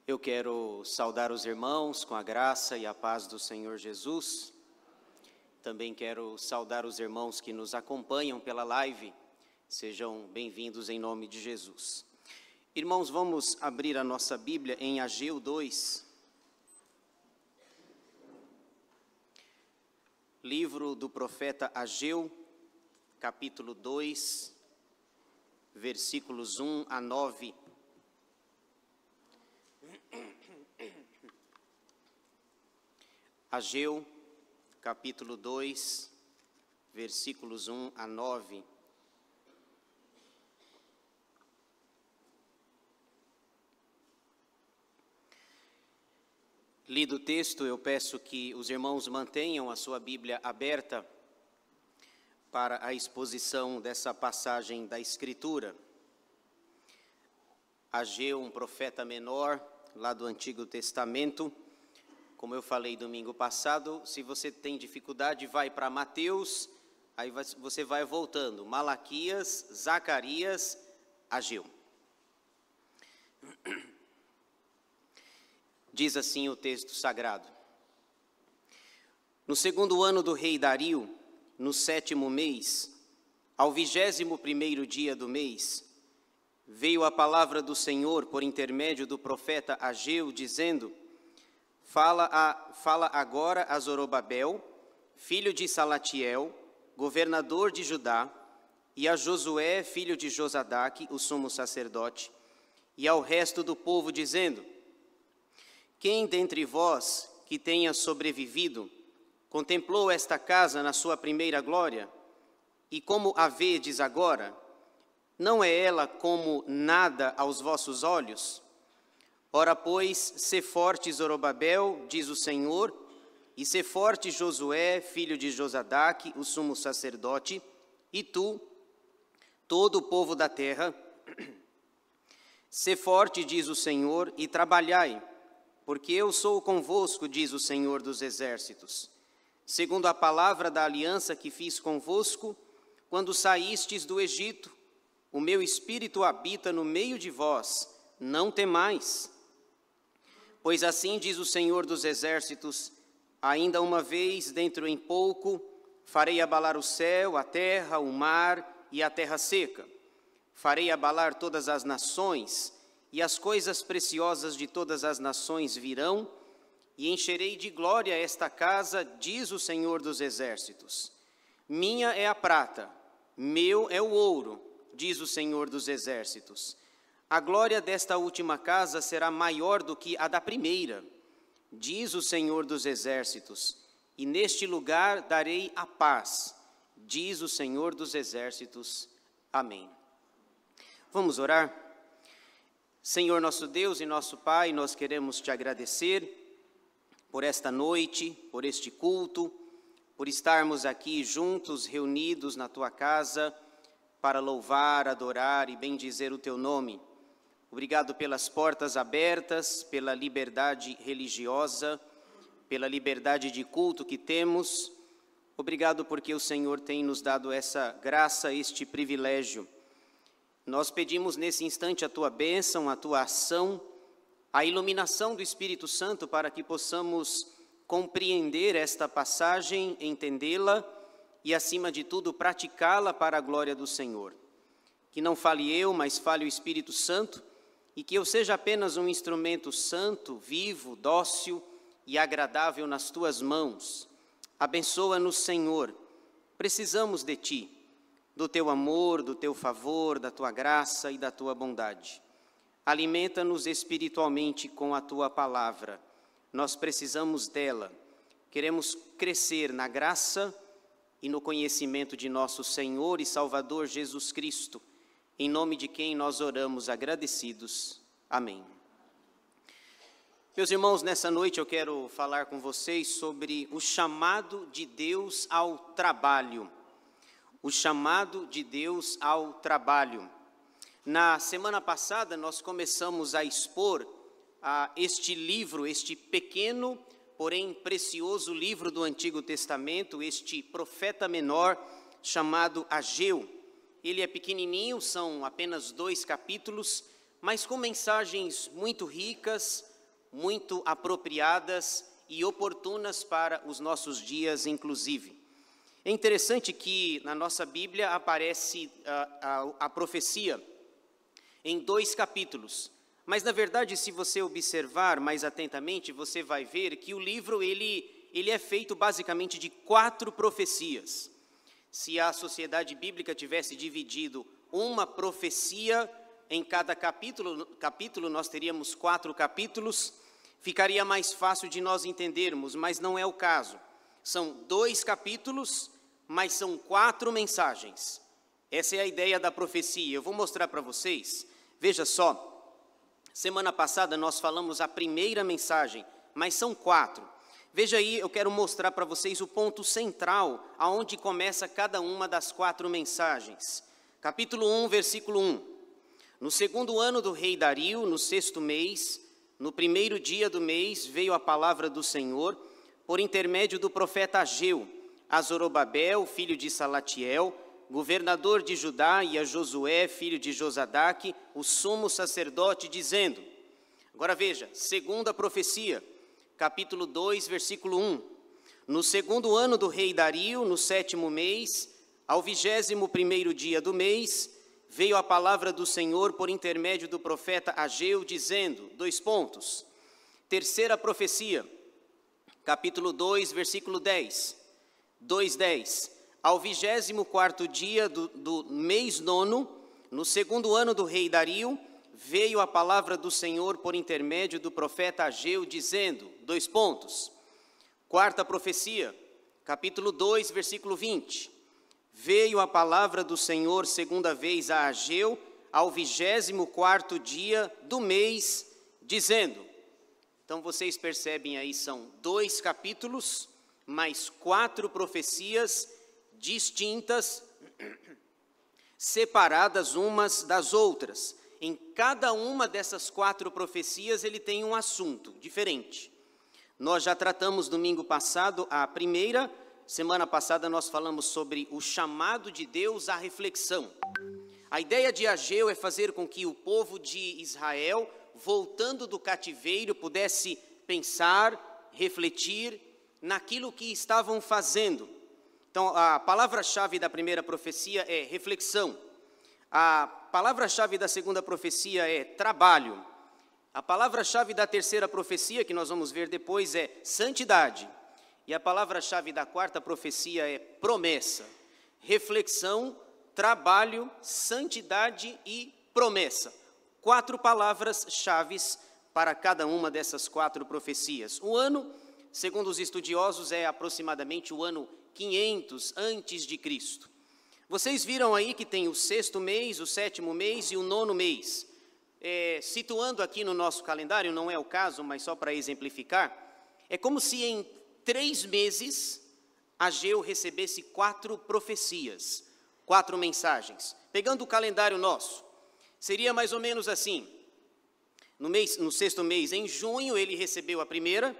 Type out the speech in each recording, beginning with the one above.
Eu quero saudar os irmãos com a graça e a paz do Senhor Jesus. Também quero saudar os irmãos que nos acompanham pela live. Sejam bem-vindos em nome de Jesus. Irmãos, vamos abrir a nossa Bíblia em Ageu 2. Livro do profeta Ageu, capítulo 2, versículos 1 a 9. Ageu, capítulo 2, versículos 1 a 9. Lido o texto, eu peço que os irmãos mantenham a sua Bíblia aberta para a exposição dessa passagem da Escritura. Ageu, um profeta menor, lá do Antigo Testamento. Como eu falei domingo passado, se você tem dificuldade, vai para Mateus, aí você vai voltando. Malaquias, Zacarias, Ageu. Diz assim o texto sagrado. No segundo ano do rei Dario, no 7º mês, ao 21º dia do mês, veio a palavra do Senhor por intermédio do profeta Ageu, dizendo: Fala agora a Zorobabel, filho de Salatiel, governador de Judá, e a Josué, filho de Josadaque, o sumo sacerdote, e ao resto do povo, dizendo: Quem dentre vós que tenha sobrevivido contemplou esta casa na sua primeira glória? E como a vedes agora, não é ela como nada aos vossos olhos? Ora, pois, sê forte Zorobabel, diz o Senhor, e sê forte Josué, filho de Josadaque, o sumo sacerdote, e tu, todo o povo da terra, sê forte, diz o Senhor, e trabalhai, porque eu sou convosco, diz o Senhor dos exércitos, segundo a palavra da aliança que fiz convosco, quando saístes do Egito. O meu espírito habita no meio de vós, não temais. Pois assim diz o Senhor dos exércitos: ainda uma vez, dentro em pouco, farei abalar o céu, a terra, o mar e a terra seca. Farei abalar todas as nações, e as coisas preciosas de todas as nações virão, e encherei de glória esta casa, diz o Senhor dos exércitos. Minha é a prata, meu é o ouro, diz o Senhor dos exércitos. A glória desta última casa será maior do que a da primeira, diz o Senhor dos exércitos, e neste lugar darei a paz, diz o Senhor dos exércitos. Amém. Vamos orar? Senhor nosso Deus e nosso Pai, nós queremos te agradecer por esta noite, por este culto, por estarmos aqui juntos, reunidos na tua casa, para louvar, adorar e bendizer o teu nome. Obrigado pelas portas abertas, pela liberdade religiosa, pela liberdade de culto que temos. Obrigado porque o Senhor tem nos dado essa graça, este privilégio. Nós pedimos nesse instante a tua bênção, a tua ação, a iluminação do Espírito Santo para que possamos compreender esta passagem, entendê-la e, acima de tudo, praticá-la para a glória do Senhor. Que não fale eu, mas fale o Espírito Santo, e que eu seja apenas um instrumento santo, vivo, dócil e agradável nas tuas mãos. Abençoa-nos, Senhor. Precisamos de ti, do teu amor, do teu favor, da tua graça e da tua bondade. Alimenta-nos espiritualmente com a tua palavra. Nós precisamos dela. Queremos crescer na graça e no conhecimento de nosso Senhor e Salvador Jesus Cristo, em nome de quem nós oramos agradecidos. Amém. Meus irmãos, nessa noite eu quero falar com vocês sobre o chamado de Deus ao trabalho. O chamado de Deus ao trabalho. Na semana passada nós começamos a expor este livro, este pequeno, porém precioso livro do Antigo Testamento, este profeta menor chamado Ageu. Ele é pequenininho, são apenas 2 capítulos, mas com mensagens muito ricas, muito apropriadas e oportunas para os nossos dias, inclusive. É interessante que na nossa Bíblia aparece a profecia em 2 capítulos, mas na verdade, se você observar mais atentamente, você vai ver que o livro ele é feito basicamente de 4 profecias. Se a sociedade bíblica tivesse dividido uma profecia em cada capítulo nós teríamos 4 capítulos, ficaria mais fácil de nós entendermos, mas não é o caso. São 2 capítulos, mas são 4 mensagens. Essa é a ideia da profecia. Eu vou mostrar para vocês. Veja só, semana passada nós falamos a primeira mensagem, mas são 4. Veja aí, eu quero mostrar para vocês o ponto central, aonde começa cada uma das 4 mensagens. Capítulo 1, versículo 1. No 2º ano do rei Dario, no 6º mês, no 1º dia do mês, veio a palavra do Senhor, por intermédio do profeta Ageu, a Zorobabel, filho de Salatiel, governador de Judá, e a Josué, filho de Josadaque, o sumo sacerdote, dizendo... Agora veja, segunda profecia, capítulo 2, versículo 1. No 2º ano do rei Dario, no 7º mês, ao 21º dia do mês, veio a palavra do Senhor por intermédio do profeta Ageu, dizendo, 2 pontos. Terceira profecia, capítulo 2, versículo 10. 2:10. Ao 24º dia do mês 9, no 2º ano do rei Dario, veio a palavra do Senhor por intermédio do profeta Ageu, dizendo, 2 pontos. Quarta profecia, capítulo 2, versículo 20. Veio a palavra do Senhor segunda vez a Ageu, ao 24º dia do mês, dizendo. Então vocês percebem aí, são 2 capítulos, mais 4 profecias distintas, separadas umas das outras. Em cada uma dessas 4 profecias, ele tem um assunto diferente. Nós já tratamos domingo passado a primeira. Semana passada nós falamos sobre o chamado de Deus à reflexão. A ideia de Ageu é fazer com que o povo de Israel, voltando do cativeiro, pudesse pensar, refletir naquilo que estavam fazendo. Então, a palavra-chave da primeira profecia é reflexão. A palavra-chave da segunda profecia é trabalho. A palavra-chave da terceira profecia, que nós vamos ver depois, é santidade. E a palavra-chave da quarta profecia é promessa. Reflexão, trabalho, santidade e promessa. 4 palavras-chave para cada uma dessas 4 profecias. O ano, segundo os estudiosos, é aproximadamente o ano 500 antes de Cristo. Vocês viram aí que tem o 6º mês, o 7º mês e o 9º mês. Situando aqui no nosso calendário, não é o caso, mas só para exemplificar, é como se em 3 meses Ageu recebesse 4 profecias, 4 mensagens. Pegando o calendário nosso, seria mais ou menos assim. No 6º mês, em junho, ele recebeu a primeira,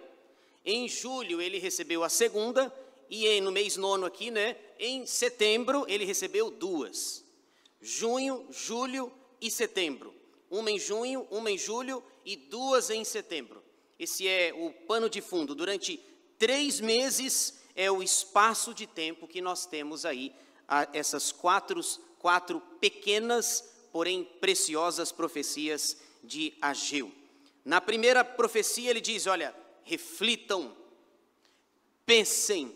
em julho ele recebeu a segunda, e no mês 9 aqui, em setembro, ele recebeu 2. Junho, julho e setembro. Uma em junho, uma em julho e 2 em setembro. Esse é o pano de fundo. Durante 3 meses é o espaço de tempo que nós temos aí, essas 4 pequenas, porém preciosas profecias de Ageu. Na primeira profecia ele diz, olha, reflitam, pensem,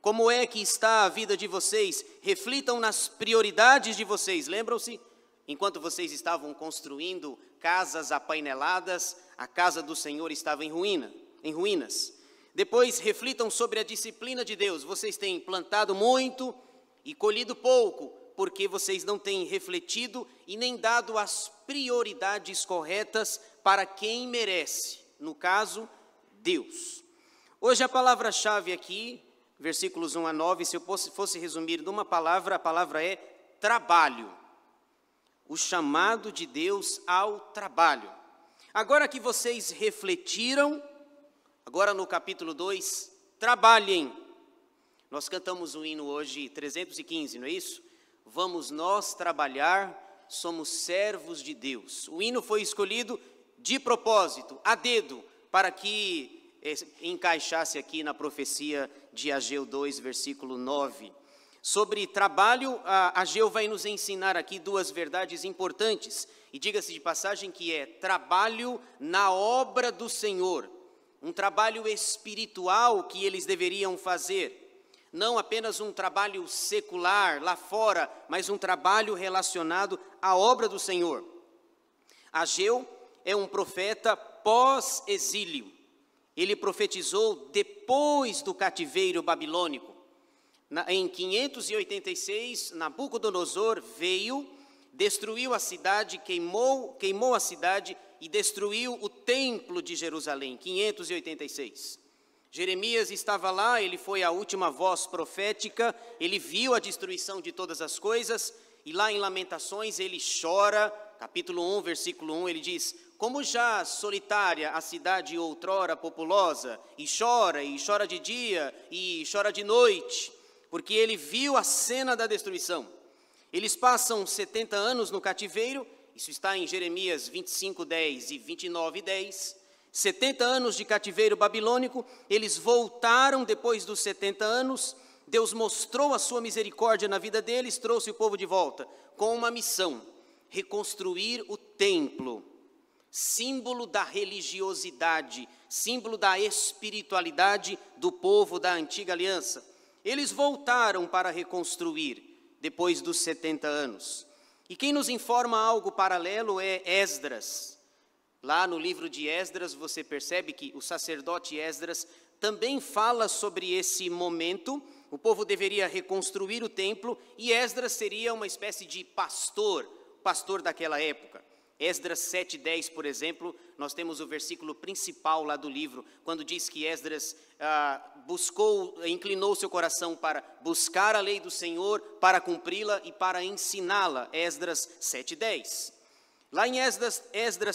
como é que está a vida de vocês, reflitam nas prioridades de vocês. Lembram-se? Enquanto vocês estavam construindo casas apaineladas, a casa do Senhor estava em ruínas. Depois, reflitam sobre a disciplina de Deus. Vocês têm plantado muito e colhido pouco, porque vocês não têm refletido e nem dado as prioridades corretas para quem merece, no caso, Deus. Hoje a palavra-chave aqui, versículos 1 a 9, se eu fosse resumir numa palavra, a palavra é trabalho. O chamado de Deus ao trabalho. Agora que vocês refletiram, Agora no capítulo 2, trabalhem. Nós cantamos o hino hoje 315, não é isso? Vamos nós trabalhar, somos servos de Deus. O hino foi escolhido de propósito, a dedo, para que encaixasse aqui na profecia de Ageu 2, versículo 9. Sobre trabalho, Ageu vai nos ensinar aqui duas verdades importantes. E diga-se de passagem que é trabalho na obra do Senhor. Um trabalho espiritual que eles deveriam fazer. Não apenas um trabalho secular lá fora, mas um trabalho relacionado à obra do Senhor. Ageu é um profeta pós-exílio. Ele profetizou depois do cativeiro babilônico. Em 586, Nabucodonosor veio, destruiu a cidade, queimou a cidade e destruiu o templo de Jerusalém, 586. Jeremias estava lá, ele foi a última voz profética, ele viu a destruição de todas as coisas, e lá em Lamentações ele chora, capítulo 1, versículo 1, ele diz: como já solitária a cidade outrora populosa, e chora de dia, e chora de noite, porque ele viu a cena da destruição. Eles passam 70 anos no cativeiro, isso está em Jeremias 25, 10 e 29, 10, 70 anos de cativeiro babilônico, eles voltaram depois dos 70 anos, Deus mostrou a sua misericórdia na vida deles, trouxe o povo de volta, com uma missão, reconstruir o templo, símbolo da religiosidade, símbolo da espiritualidade do povo da antiga aliança. Eles voltaram para reconstruir, depois dos 70 anos. E quem nos informa algo paralelo é Esdras. Lá no livro de Esdras, você percebe que o sacerdote Esdras também fala sobre esse momento. O povo deveria reconstruir o templo e Esdras seria uma espécie de pastor daquela época. Esdras 7:10, por exemplo, nós temos o versículo principal lá do livro, quando diz que Esdras inclinou seu coração para buscar a lei do Senhor, para cumpri-la e para ensiná-la. Esdras 7:10. Lá em Esdras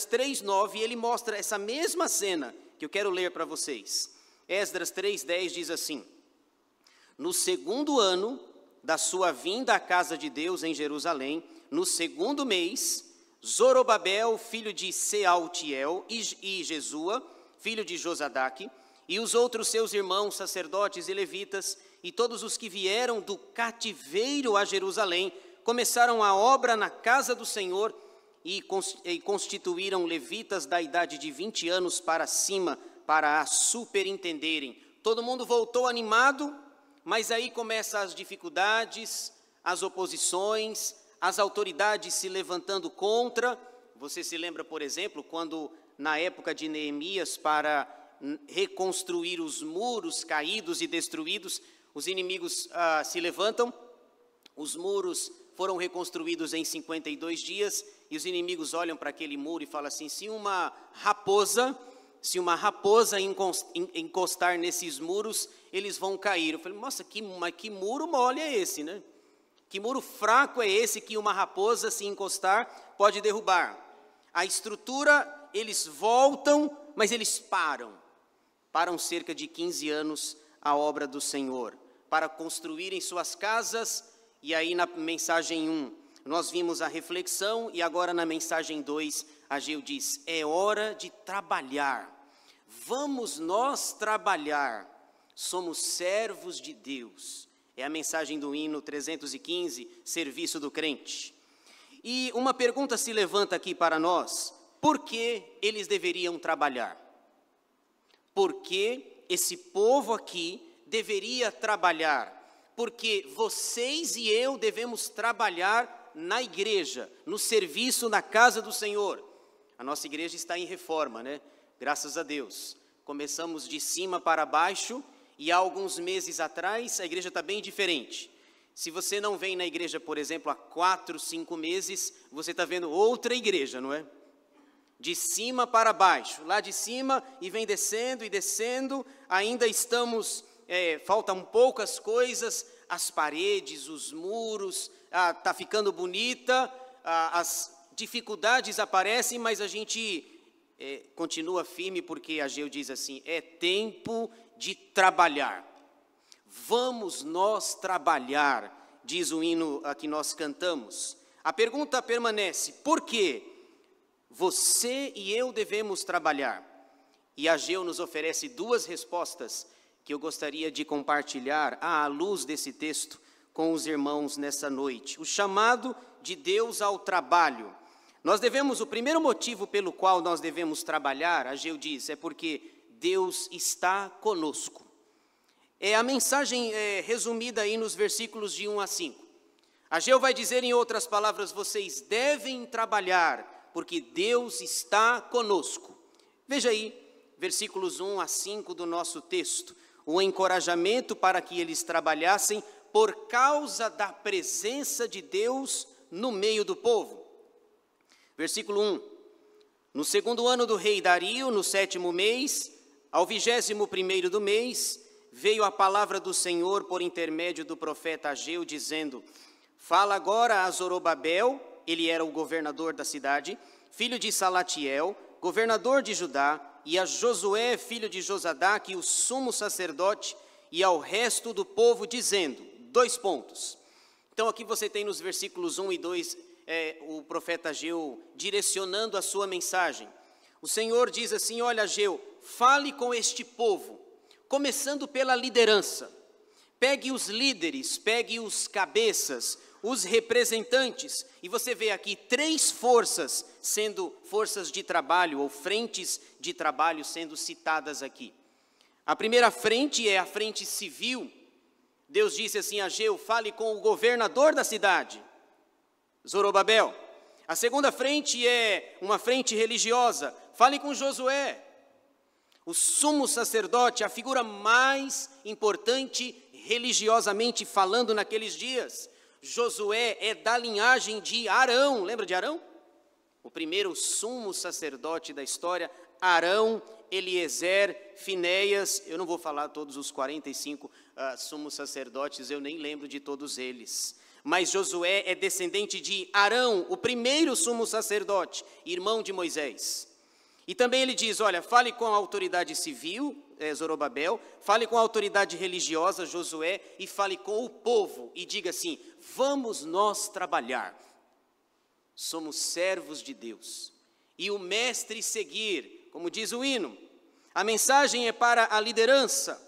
3:9, ele mostra essa mesma cena que eu quero ler para vocês. Esdras 3:10 diz assim: no segundo ano da sua vinda à casa de Deus em Jerusalém, no segundo mês, Zorobabel, filho de Sealtiel, e Jesua, filho de Josadaque, e os outros seus irmãos, sacerdotes e levitas, e todos os que vieram do cativeiro a Jerusalém, começaram a obra na casa do Senhor e constituíram levitas da idade de 20 anos para cima, para a superintenderem. Todo mundo voltou animado, mas aí começam as dificuldades, as oposições, as autoridades se levantando contra. Você se lembra, por exemplo, quando na época de Neemias, para reconstruir os muros caídos e destruídos, os inimigos se levantam, os muros foram reconstruídos em 52 dias, e os inimigos olham para aquele muro e falam assim: se uma raposa encostar nesses muros, eles vão cair. Eu falei: nossa, que muro mole é esse, né? Que muro fraco é esse que uma raposa, se encostar, pode derrubar? A estrutura, eles voltam, mas eles param cerca de 15 anos a obra do Senhor, para construírem suas casas. E aí na mensagem 1, nós vimos a reflexão, e agora na mensagem 2, Ageu diz: é hora de trabalhar, vamos nós trabalhar, somos servos de Deus. É a mensagem do hino 315, serviço do crente. E uma pergunta se levanta aqui para nós: por que eles deveriam trabalhar? Por que esse povo aqui deveria trabalhar? Porque vocês e eu devemos trabalhar na igreja, no serviço na casa do Senhor. A nossa igreja está em reforma, né? Graças a Deus. Começamos de cima para baixo, e há alguns meses atrás a igreja está bem diferente. Se você não vem na igreja, por exemplo, há 4, 5 meses, você está vendo outra igreja, não é? De cima para baixo, lá de cima, e vem descendo e descendo, ainda estamos, faltam poucas coisas, as paredes, os muros, está ficando bonita, as dificuldades aparecem, mas a gente continua firme porque Ageu diz assim, é tempo de trabalhar. Vamos nós trabalhar, diz o hino a que nós cantamos. A pergunta permanece, por quê? Você e eu devemos trabalhar. E Ageu nos oferece duas respostas que eu gostaria de compartilhar à luz desse texto com os irmãos nessa noite. O chamado de Deus ao trabalho. O primeiro motivo pelo qual nós devemos trabalhar, Ageu diz, é porque Deus está conosco. A mensagem resumida aí nos versículos de 1 a 5. Ageu vai dizer em outras palavras, vocês devem trabalhar, porque Deus está conosco. Veja aí, versículos 1 a 5 do nosso texto, o encorajamento para que eles trabalhassem por causa da presença de Deus no meio do povo. Versículo 1, no segundo ano do rei Dario, no 7º mês, ao 21º do mês, veio a palavra do Senhor por intermédio do profeta Ageu, dizendo, fala agora a Zorobabel, ele era o governador da cidade, filho de Salatiel, governador de Judá, e a Josué, filho de Josadaque, o sumo sacerdote, e ao resto do povo, dizendo, 2 pontos. Então aqui você tem nos versículos 1 e 2, o profeta Ageu direcionando a sua mensagem. O Senhor diz assim, olha Ageu, fale com este povo, começando pela liderança. Pegue os líderes, pegue os cabeças, os representantes, e você vê aqui 3 forças sendo forças de trabalho, ou frentes de trabalho sendo citadas aqui. A primeira frente é a frente civil. Deus disse assim a Ageu, fale com o governador da cidade, Zorobabel. A segunda frente é uma frente religiosa, fale com Josué, o sumo sacerdote, a figura mais importante religiosamente falando naqueles dias. Josué é da linhagem de Arão, lembra de Arão? O primeiro sumo sacerdote da história, Arão, Eliezer, Finéias, eu não vou falar todos os 45 sumos sacerdotes, eu nem lembro de todos eles. Mas Josué é descendente de Arão, o primeiro sumo sacerdote, irmão de Moisés. E também ele diz, olha, fale com a autoridade civil, Zorobabel, fale com a autoridade religiosa, Josué, e fale com o povo, e diga assim, vamos nós trabalhar, somos servos de Deus, e o mestre seguir, como diz o hino. A mensagem é para a liderança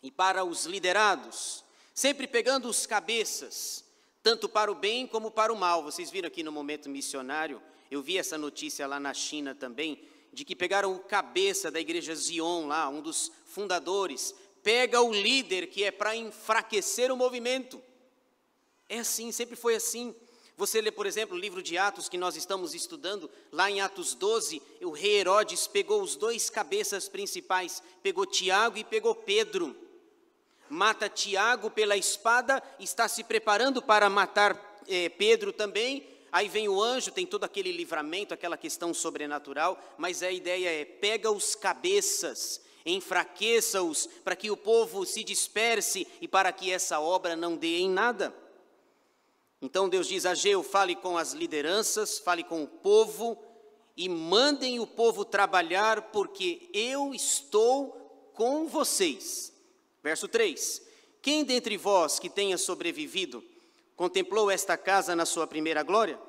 e para os liderados, sempre pegando os cabeças, tanto para o bem como para o mal. Vocês viram aqui no momento missionário, eu vi essa notícia lá na China também, de que pegaram o cabeça da igreja Zion lá, um dos fundadores, pega o líder que é para enfraquecer o movimento. É assim, sempre foi assim. Você lê, por exemplo, o livro de Atos que nós estamos estudando, lá em Atos 12, o rei Herodes pegou os 2 cabeças principais, pegou Tiago e pegou Pedro. Mata Tiago pela espada, está se preparando para matar Pedro também. Aí vem o anjo, tem todo aquele livramento, aquela questão sobrenatural, mas a ideia é, pega os cabeças, enfraqueça-os, para que o povo se disperse e para que essa obra não dê em nada. Então Deus diz a Ageu, fale com as lideranças, fale com o povo, e mandem o povo trabalhar, porque eu estou com vocês. Verso 3, quem dentre vós que tenha sobrevivido, contemplou esta casa na sua primeira glória?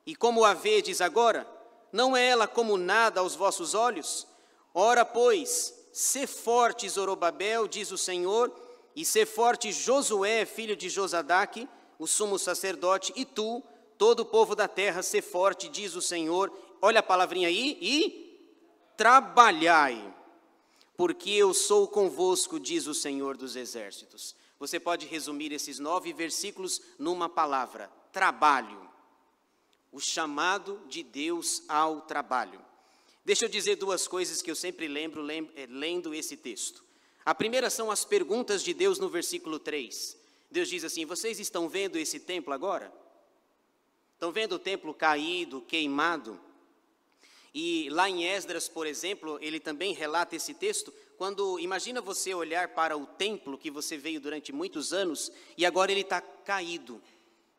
E como a vedes agora, não é ela como nada aos vossos olhos? Ora, pois, sê forte, Zorobabel, diz o Senhor, e sê forte Josué, filho de Josadaque, o sumo sacerdote, e tu, todo o povo da terra, sê forte, diz o Senhor. Olha a palavrinha aí, e trabalhai, porque eu sou convosco, diz o Senhor dos exércitos. Você pode resumir esses 9 versículos numa palavra, trabalho. O chamado de Deus ao trabalho. Deixa eu dizer 2 coisas que eu sempre lembro lendo esse texto. A primeira são as perguntas de Deus no versículo 3. Deus diz assim, vocês estão vendo esse templo agora? Estão vendo o templo caído, queimado? E lá em Esdras, por exemplo, ele também relata esse texto, quando, imagina você olhar para o templo que você veio durante muitos anos, e agora ele está caído,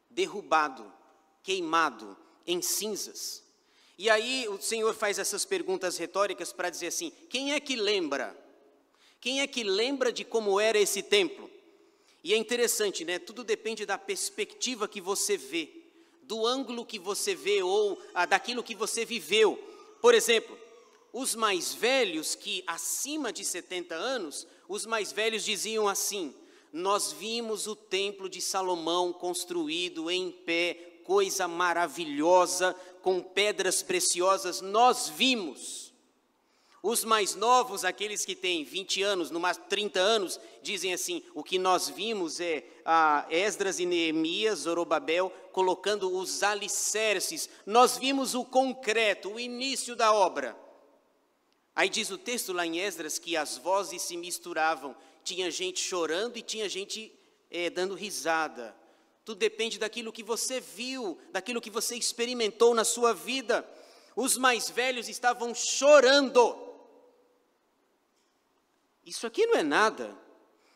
derrubado, queimado, em cinzas. E aí o Senhor faz essas perguntas retóricas para dizer assim, quem é que lembra? Quem é que lembra de como era esse templo? E é interessante, né? Tudo depende da perspectiva que você vê, do ângulo que você vê ou daquilo que você viveu. Por exemplo, os mais velhos que acima de 70 anos, os mais velhos diziam assim, nós vimos o templo de Salomão construído em pé, coisa maravilhosa, com pedras preciosas, nós vimos. Os mais novos, aqueles que têm 20 anos, no máximo 30 anos, dizem assim, o que nós vimos é Esdras e Neemias, Zorobabel, colocando os alicerces. Nós vimos o concreto, o início da obra. Aí diz o texto lá em Esdras que as vozes se misturavam. Tinha gente chorando e tinha gente dando risada. Tudo depende daquilo que você viu, daquilo que você experimentou na sua vida. Os mais velhos estavam chorando. Isso aqui não é nada.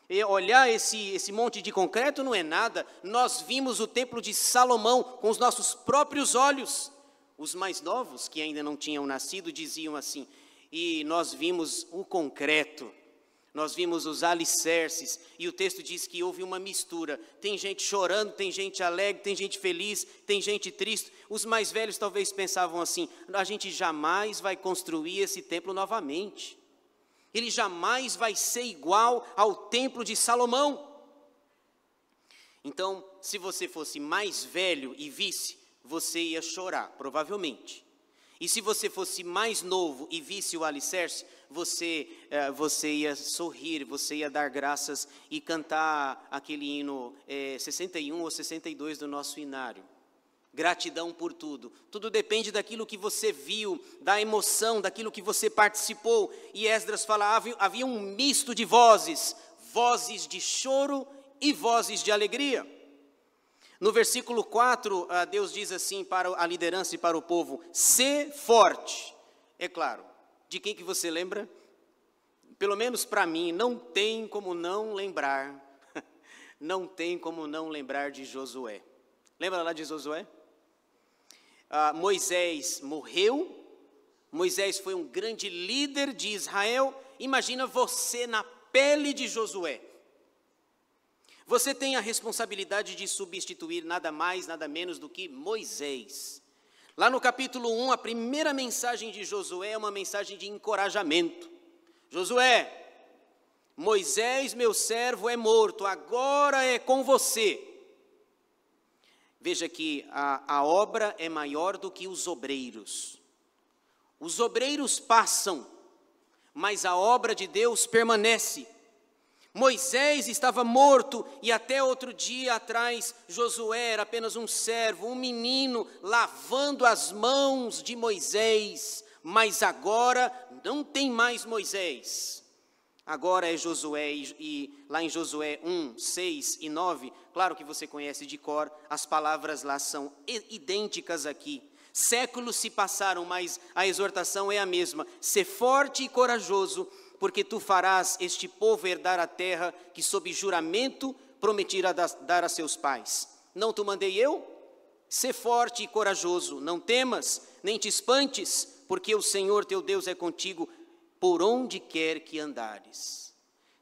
E olhar esse monte de concreto não é nada. Nós vimos o templo de Salomão com os nossos próprios olhos. Os mais novos, que ainda não tinham nascido, diziam assim, e nós vimos o concreto, nós vimos os alicerces, e o texto diz que houve uma mistura. Tem gente chorando, tem gente alegre, tem gente feliz, tem gente triste. Os mais velhos talvez pensavam assim, a gente jamais vai construir esse templo novamente. Ele jamais vai ser igual ao templo de Salomão. Então, se você fosse mais velho e visse, você ia chorar, provavelmente. E se você fosse mais novo e visse o alicerce, você ia sorrir, você ia dar graças e cantar aquele hino 61 ou 62 do nosso hinário. Gratidão por tudo. Tudo depende daquilo que você viu, da emoção, daquilo que você participou. E Esdras fala, havia um misto de vozes, vozes de choro e vozes de alegria. No versículo 4, Deus diz assim para a liderança e para o povo, sê forte. É claro, de quem que você lembra? Pelo menos para mim, não tem como não lembrar, não tem como não lembrar de Josué. Lembra lá de Josué? Moisés morreu, Moisés foi um grande líder de Israel. Imagina você na pele de Josué. Você tem a responsabilidade de substituir nada mais, nada menos do que Moisés. Lá no capítulo 1, a primeira mensagem de Josué é uma mensagem de encorajamento. Josué, Moisés, meu servo, é morto, agora é com você. Veja que a obra é maior do que os obreiros. Os obreiros passam, mas a obra de Deus permanece. Moisés estava morto e até outro dia atrás Josué era apenas um servo, um menino lavando as mãos de Moisés, mas agora não tem mais Moisés. Agora é Josué e lá em Josué 1, 6 e 9, claro que você conhece de cor, as palavras lá são idênticas aqui. Séculos se passaram, mas a exortação é a mesma. Sê forte e corajoso, porque tu farás este povo herdar a terra que sob juramento prometera dar a seus pais. Não te mandei eu? Sê forte e corajoso, não temas, nem te espantes, porque o Senhor teu Deus é contigo por onde quer que andares.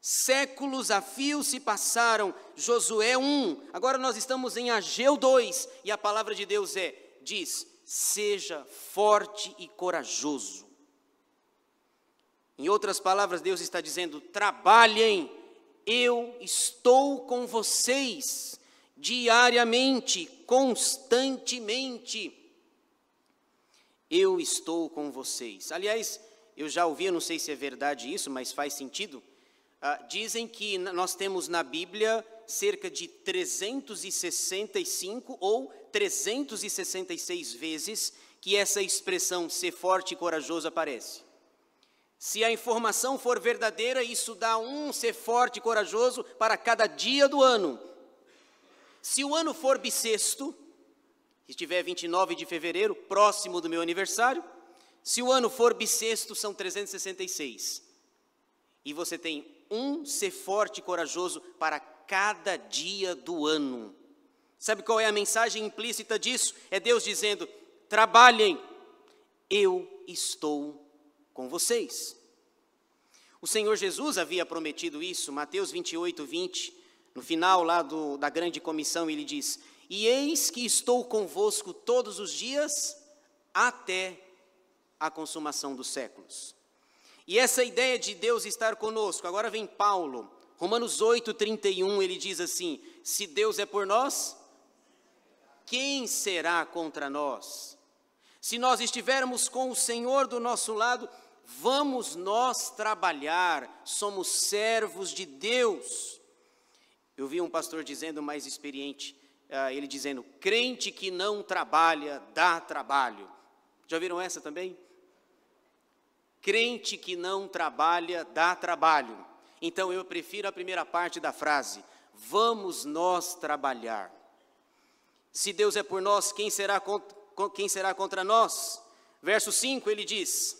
Séculos a fio se passaram, Josué 1, agora nós estamos em Ageu 2, e a palavra de Deus diz, seja forte e corajoso. Em outras palavras, Deus está dizendo, trabalhem, eu estou com vocês, diariamente, constantemente, eu estou com vocês. Aliás, eu já ouvi, eu não sei se é verdade isso, mas faz sentido, dizem que nós temos na Bíblia cerca de 365 ou 366 vezes que essa expressão ser forte e corajoso aparece. Se a informação for verdadeira, isso dá um ser forte e corajoso para cada dia do ano. Se o ano for bissexto, se estiver 29 de fevereiro, próximo do meu aniversário, se o ano for bissexto, são 366. E você tem um ser forte e corajoso para cada dia do ano. Sabe qual é a mensagem implícita disso? É Deus dizendo, trabalhem, eu estou com vocês. O Senhor Jesus havia prometido isso, Mateus 28, 20, no final lá da grande comissão, ele diz: e eis que estou convosco todos os dias, até a consumação dos séculos. E essa ideia de Deus estar conosco, agora vem Paulo, Romanos 8, 31, ele diz assim: se Deus é por nós, quem será contra nós? Se nós estivermos com o Senhor do nosso lado, vamos nós trabalhar, somos servos de Deus. Eu vi um pastor dizendo, mais experiente, ele dizendo: crente que não trabalha, dá trabalho. Já viram essa também? Crente que não trabalha, dá trabalho. Então eu prefiro a primeira parte da frase: vamos nós trabalhar. Se Deus é por nós, quem será contra nós? Verso 5, ele diz,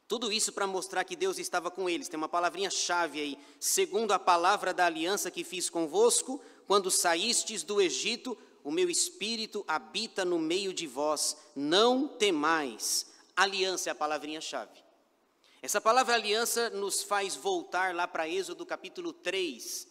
tudo isso para mostrar que Deus estava com eles. Tem uma palavrinha-chave aí: segundo a palavra da aliança que fiz convosco, quando saístes do Egito, o meu espírito habita no meio de vós, não temais. Aliança é a palavrinha-chave. Essa palavra aliança nos faz voltar lá para Êxodo capítulo 3,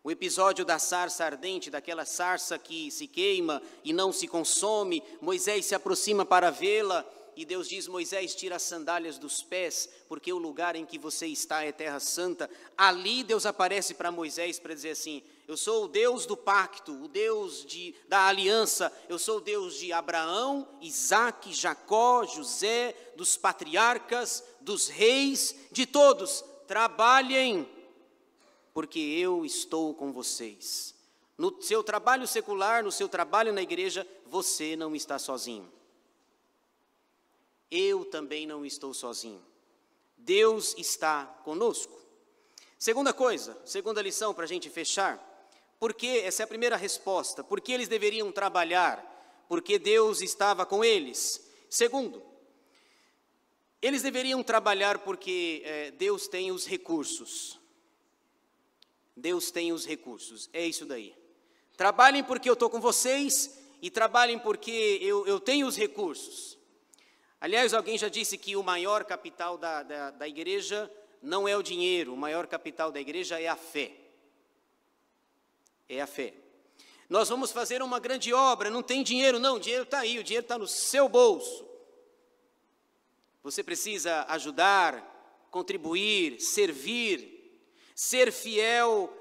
o episódio da sarça ardente, daquela sarça que se queima e não se consome. Moisés se aproxima para vê-la e Deus diz: Moisés, tira as sandálias dos pés, porque o lugar em que você está é terra santa. Ali Deus aparece para Moisés para dizer assim: eu sou o Deus do pacto, o Deus da aliança, eu sou o Deus de Abraão, Isaque, Jacó, José, dos patriarcas, dos reis, de todos. Trabalhem, porque eu estou com vocês. No seu trabalho secular, no seu trabalho na igreja, você não está sozinho. Eu também não estou sozinho. Deus está conosco. Segunda coisa, segunda lição para a gente fechar. Porque, essa é a primeira resposta, porque eles deveriam trabalhar? Porque Deus estava com eles. Segundo, eles deveriam trabalhar porque Deus tem os recursos. Deus tem os recursos, é isso daí. Trabalhem porque eu estou com vocês e trabalhem porque eu tenho os recursos. Aliás, alguém já disse que o maior capital da igreja não é o dinheiro, o maior capital da igreja é a fé. É a fé. Nós vamos fazer uma grande obra, não tem dinheiro, não, o dinheiro está aí, o dinheiro está no seu bolso. Você precisa ajudar, contribuir, servir, ser fiel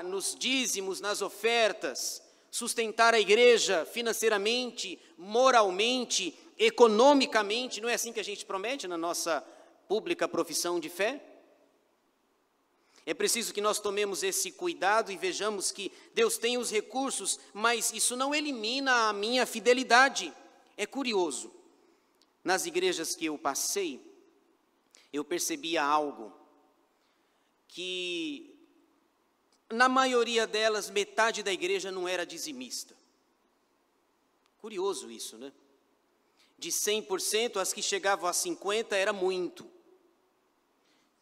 nos dízimos, nas ofertas, sustentar a igreja financeiramente, moralmente, economicamente. Não é assim que a gente promete na nossa pública profissão de fé? É preciso que nós tomemos esse cuidado e vejamos que Deus tem os recursos, mas isso não elimina a minha fidelidade. É curioso, nas igrejas que eu passei, eu percebia algo, que na maioria delas, metade da igreja não era dizimista. Curioso isso, né? De 100%, as que chegavam a 50% era muito.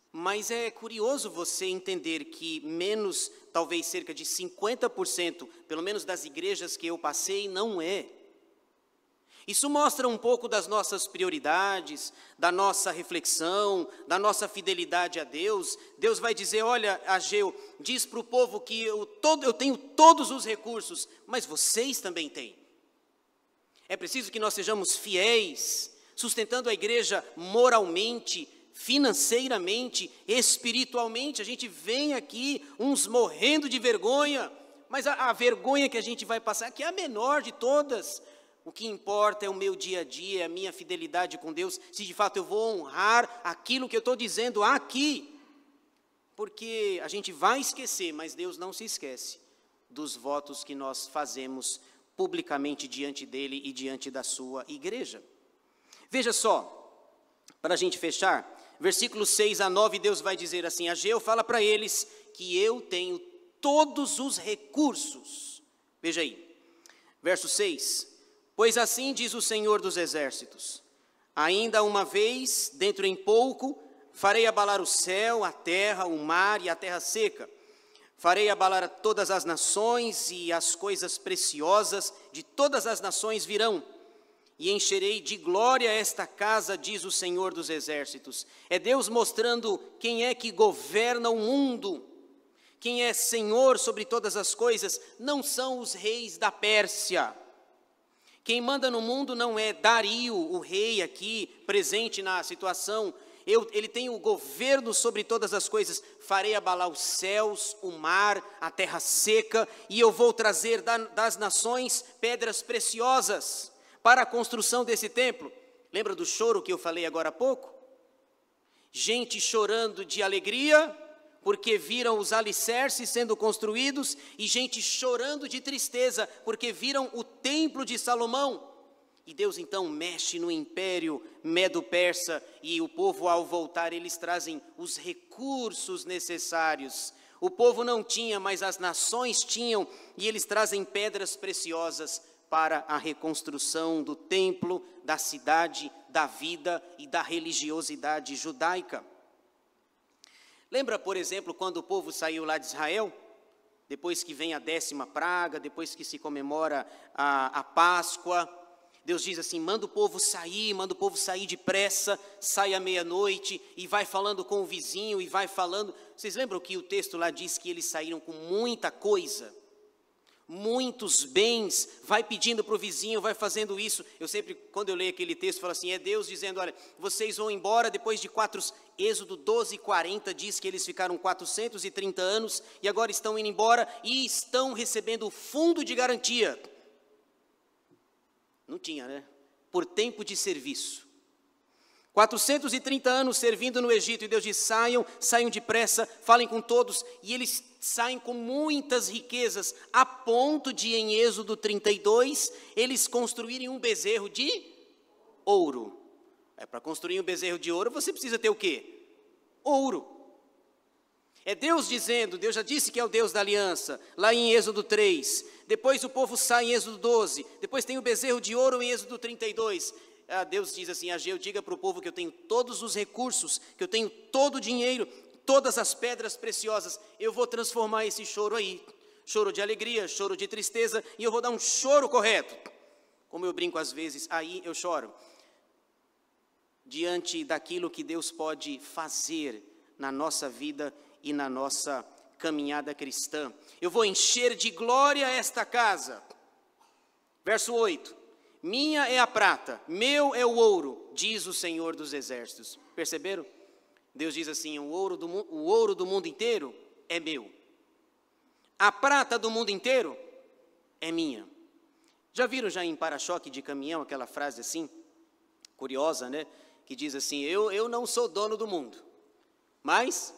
Mas é curioso você entender que menos, talvez cerca de 50%, pelo menos das igrejas que eu passei, não é. Isso mostra um pouco das nossas prioridades, da nossa reflexão, da nossa fidelidade a Deus. Deus vai dizer: olha, Ageu, diz para o povo que eu tenho todos os recursos, mas vocês também têm. É preciso que nós sejamos fiéis, sustentando a igreja moralmente, financeiramente, espiritualmente. A gente vem aqui, uns morrendo de vergonha, mas a vergonha que a gente vai passar aqui é a menor de todas. O que importa é o meu dia a dia, a minha fidelidade com Deus, se de fato eu vou honrar aquilo que eu estou dizendo aqui. Porque a gente vai esquecer, mas Deus não se esquece dos votos que nós fazemos publicamente diante dele e diante da sua igreja. Veja só, para a gente fechar, versículos 6 a 9, Deus vai dizer assim: Ageu fala para eles que eu tenho todos os recursos. Veja aí, verso 6, pois assim diz o Senhor dos Exércitos, ainda uma vez, dentro em pouco, farei abalar o céu, a terra, o mar e a terra seca. Farei abalar todas as nações e as coisas preciosas de todas as nações virão. e encherei de glória esta casa, diz o Senhor dos Exércitos. É Deus mostrando quem é que governa o mundo, quem é Senhor sobre todas as coisas. Não são os reis da Pérsia. Quem manda no mundo não é Dario, o rei aqui presente na situação. Ele tem o governo sobre todas as coisas. Farei abalar os céus, o mar, a terra seca, e eu vou trazer das nações pedras preciosas para a construção desse templo. Lembra do choro que eu falei agora há pouco? Gente chorando de alegria, porque viram os alicerces sendo construídos, e gente chorando de tristeza, porque viram o templo de Salomão. E Deus então mexe no império medo-persa, e o povo, ao voltar, eles trazem os recursos necessários. O povo não tinha, mas as nações tinham, e eles trazem pedras preciosas para a reconstrução do templo, da cidade, da vida e da religiosidade judaica. Lembra, por exemplo, quando o povo saiu lá de Israel? Depois que vem a 10ª praga, depois que se comemora a Páscoa, Deus diz assim, manda o povo sair depressa, sai à meia-noite e vai falando com o vizinho e vai falando. Vocês lembram que o texto lá diz que eles saíram com muita coisa? Muitos bens, vai pedindo para o vizinho, vai fazendo isso. Eu sempre, quando eu leio aquele texto, falo assim, é Deus dizendo, olha, vocês vão embora depois de Êxodo 12:40 diz que eles ficaram 430 anos e agora estão indo embora e estão recebendo o fundo de garantia. Não tinha, né? Por tempo de serviço. 430 anos servindo no Egito, e Deus diz, saiam depressa, falem com todos, e eles saem com muitas riquezas, a ponto de, em Êxodo 32, eles construírem um bezerro de ouro. Para construir um bezerro de ouro, você precisa ter o quê? Ouro. É Deus dizendo, Deus já disse que é o Deus da aliança, lá em Êxodo 3, depois o povo sai em Êxodo 12, depois tem o bezerro de ouro em Êxodo 32, Deus diz assim, Ageu, diga para o povo que eu tenho todos os recursos, que eu tenho todo o dinheiro, todas as pedras preciosas, eu vou transformar esse choro aí, choro de alegria, choro de tristeza, e eu vou dar um choro correto. Como eu brinco às vezes, aí eu choro, diante daquilo que Deus pode fazer na nossa vida e na nossa caminhada cristã. Eu vou encher de glória esta casa. Verso 8. Minha é a prata, meu é o ouro, diz o Senhor dos Exércitos. Perceberam? Deus diz assim, o ouro do mundo inteiro é meu. A prata do mundo inteiro é minha. Já viram já em para-choque de caminhão aquela frase assim, curiosa, né? Que diz assim, eu não sou dono do mundo, mas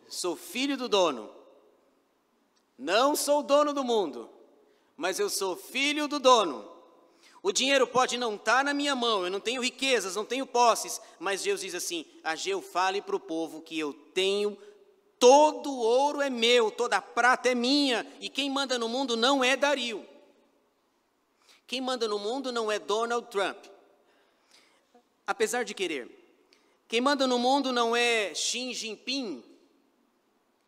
sou filho do dono. Não sou dono do mundo, mas eu sou filho do dono. O dinheiro pode não estar na minha mão, eu não tenho riquezas, não tenho posses, mas Deus diz assim, Ageu, fale para o povo que eu tenho, todo o ouro é meu, toda a prata é minha, e quem manda no mundo não é Dario. Quem manda no mundo não é Donald Trump, apesar de querer. Quem manda no mundo não é Xi Jinping,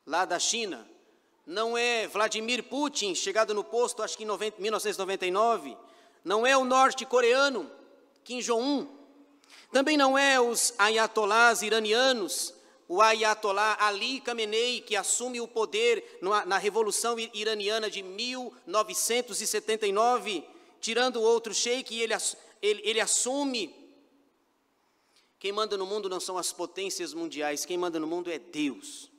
lá da China, não é Vladimir Putin, chegado no posto acho que em 1999, não é o norte-coreano, Kim Jong-un, também não é os ayatolás iranianos, o ayatolá Ali Khamenei, que assume o poder na Revolução Iraniana de 1979, tirando o outro sheik, ele assume. Quem manda no mundo não são as potências mundiais, quem manda no mundo é Deus.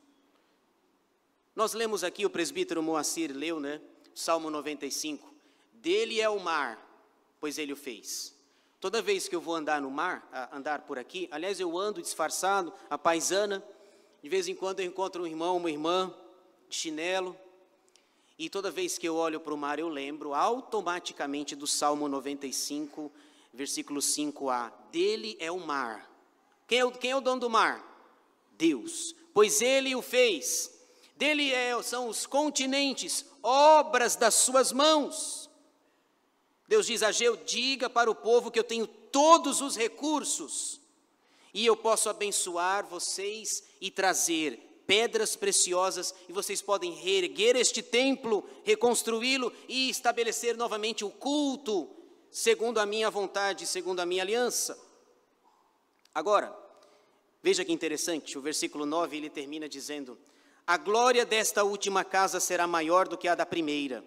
Nós lemos aqui, o presbítero Moacir leu, né? Salmo 95. Dele é o mar, pois ele o fez. Toda vez que eu vou andar no mar, andar por aqui, aliás, eu ando disfarçado, a paisana, de vez em quando eu encontro um irmão, uma irmã, de chinelo, e toda vez que eu olho para o mar, eu lembro automaticamente do Salmo 95, versículo 5a. Dele é o mar. Quem é o dono do mar? Deus, pois ele o fez. Dele são os continentes, obras das suas mãos. Deus diz a Ageu, diga para o povo que eu tenho todos os recursos, e eu posso abençoar vocês e trazer pedras preciosas, e vocês podem reerguer este templo, reconstruí-lo e estabelecer novamente o culto, segundo a minha vontade, segundo a minha aliança. Agora, veja que interessante, o versículo 9, ele termina dizendo: a glória desta última casa será maior do que a da primeira,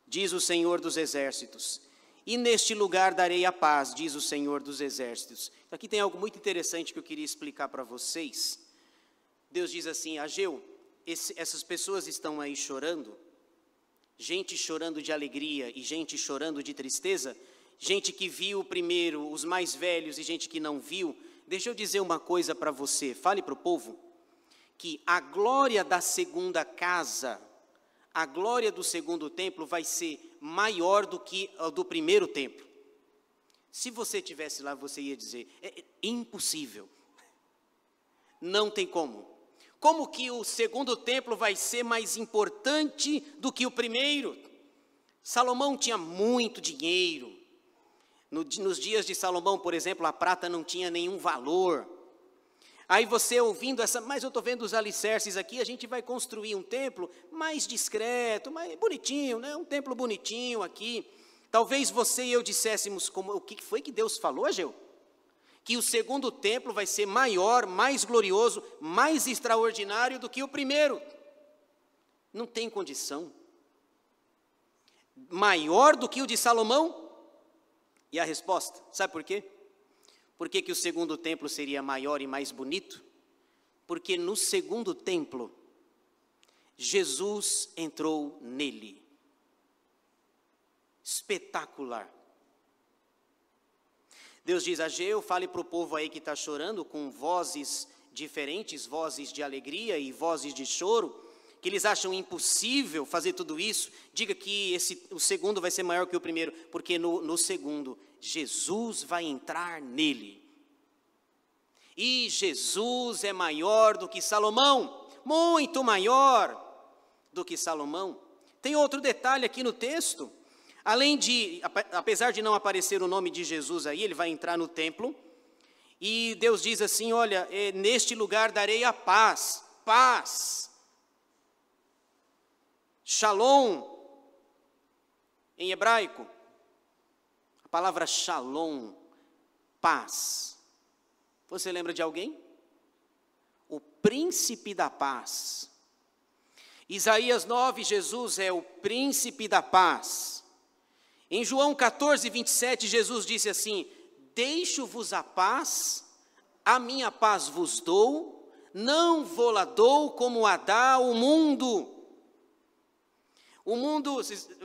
diz o Senhor dos Exércitos. E neste lugar darei a paz, diz o Senhor dos Exércitos. Aqui tem algo muito interessante que eu queria explicar para vocês. Deus diz assim: Ageu, essas pessoas estão aí chorando, gente chorando de alegria e gente chorando de tristeza, gente que viu primeiro, os mais velhos, e gente que não viu. Deixa eu dizer uma coisa para você, fale para o povo, que a glória da segunda casa, a glória do segundo templo vai ser maior do que a do primeiro templo. Se você estivesse lá, você ia dizer: é impossível, não tem como. Como que o segundo templo vai ser mais importante do que o primeiro? Salomão tinha muito dinheiro. Nos dias de Salomão, por exemplo, a prata não tinha nenhum valor. Aí você ouvindo mas eu estou vendo os alicerces aqui, a gente vai construir um templo mais discreto, mais bonitinho, né? Um templo bonitinho aqui. Talvez você e eu disséssemos, o que foi que Deus falou, Ageu? Que o segundo templo vai ser maior, mais glorioso, mais extraordinário do que o primeiro. Não tem condição. Maior do que o de Salomão? E a resposta, sabe por quê? Por que o segundo templo seria maior e mais bonito? Porque no segundo templo, Jesus entrou nele. Espetacular. Deus diz: Ageu, fale para o povo aí que está chorando, com vozes diferentes, vozes de alegria e vozes de choro, que eles acham impossível fazer tudo isso. Diga que o segundo vai ser maior que o primeiro, porque no segundo, Jesus vai entrar nele. E Jesus é maior do que Salomão, muito maior do que Salomão. Tem outro detalhe aqui no texto. Apesar de não aparecer o nome de Jesus aí, ele vai entrar no templo, e Deus diz assim: olha, neste lugar darei a paz, paz, shalom, em hebraico, a palavra shalom, paz. Você lembra de alguém? O príncipe da paz. Isaías 9, Jesus é o príncipe da paz. Em João 14, 27, Jesus disse assim: deixo-vos a paz, a minha paz vos dou, não vou-la dou como a dá o mundo. O mundo,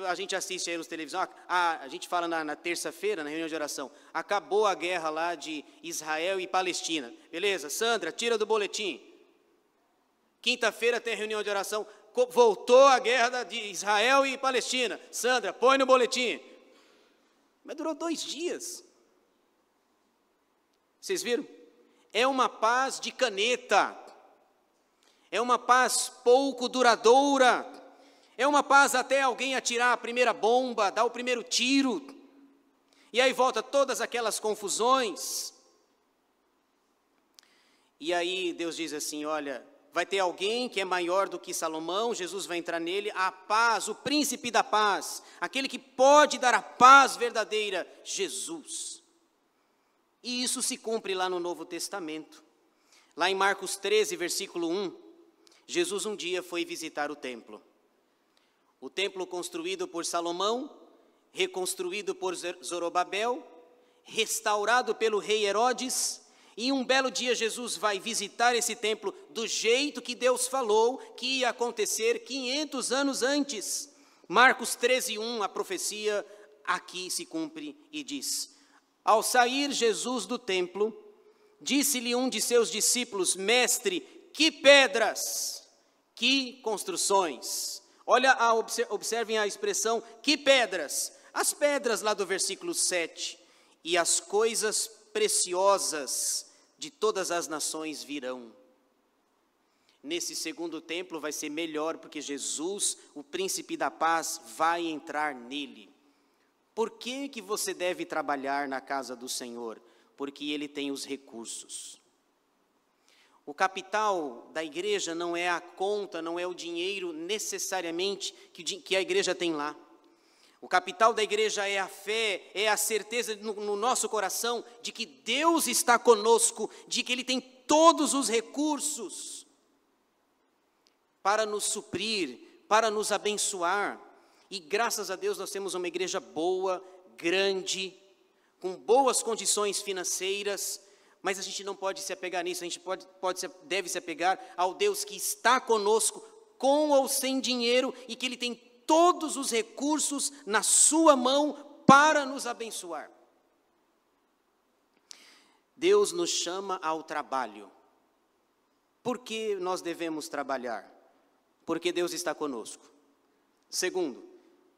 a gente assiste aí nos televisão, a gente fala na terça-feira, na reunião de oração, acabou a guerra lá de Israel e Palestina. Beleza, Sandra, tira do boletim. Quinta-feira tem reunião de oração, voltou a guerra de Israel e Palestina. Sandra, põe no boletim. Mas durou 2 dias. Vocês viram? É uma paz de caneta. É uma paz pouco duradoura. É uma paz até alguém atirar a primeira bomba, dar o primeiro tiro. E aí volta todas aquelas confusões. E aí Deus diz assim: olha, vai ter alguém que é maior do que Salomão, Jesus vai entrar nele, a paz, o príncipe da paz, aquele que pode dar a paz verdadeira, Jesus. E isso se cumpre lá no Novo Testamento. Lá em Marcos 13, versículo 1, Jesus um dia foi visitar o templo. O templo construído por Salomão, reconstruído por Zorobabel, restaurado pelo rei Herodes. E um belo dia Jesus vai visitar esse templo do jeito que Deus falou que ia acontecer 500 anos antes. Marcos 13, 1, a profecia aqui se cumpre e diz: ao sair Jesus do templo, disse-lhe um de seus discípulos: mestre, que pedras, que construções. Olha, observem a expressão, que pedras. As pedras lá do versículo 7, e as coisas preciosas de todas as nações virão. Nesse segundo templo vai ser melhor, porque Jesus, o príncipe da paz, vai entrar nele. Por que que você deve trabalhar na casa do Senhor? Porque ele tem os recursos. O capital da igreja não é a conta, não é o dinheiro necessariamente que a igreja tem lá. O capital da igreja é a fé, é a certeza no nosso coração de que Deus está conosco, de que Ele tem todos os recursos para nos suprir, para nos abençoar. E graças a Deus nós temos uma igreja boa, grande, com boas condições financeiras, mas a gente não pode se apegar nisso, a gente deve se apegar ao Deus que está conosco, com ou sem dinheiro, e que Ele tem todos os recursos na sua mão para nos abençoar. Deus nos chama ao trabalho. Por que nós devemos trabalhar? Porque Deus está conosco. Segundo,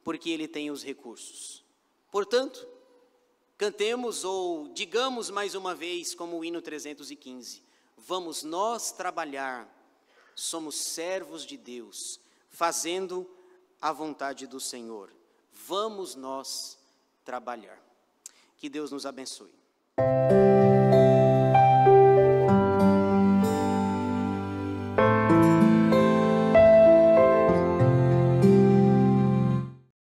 porque Ele tem os recursos. Portanto, cantemos ou digamos mais uma vez, como o hino 315, vamos nós trabalhar, somos servos de Deus, fazendo a vontade do Senhor. Vamos nós trabalhar. Que Deus nos abençoe.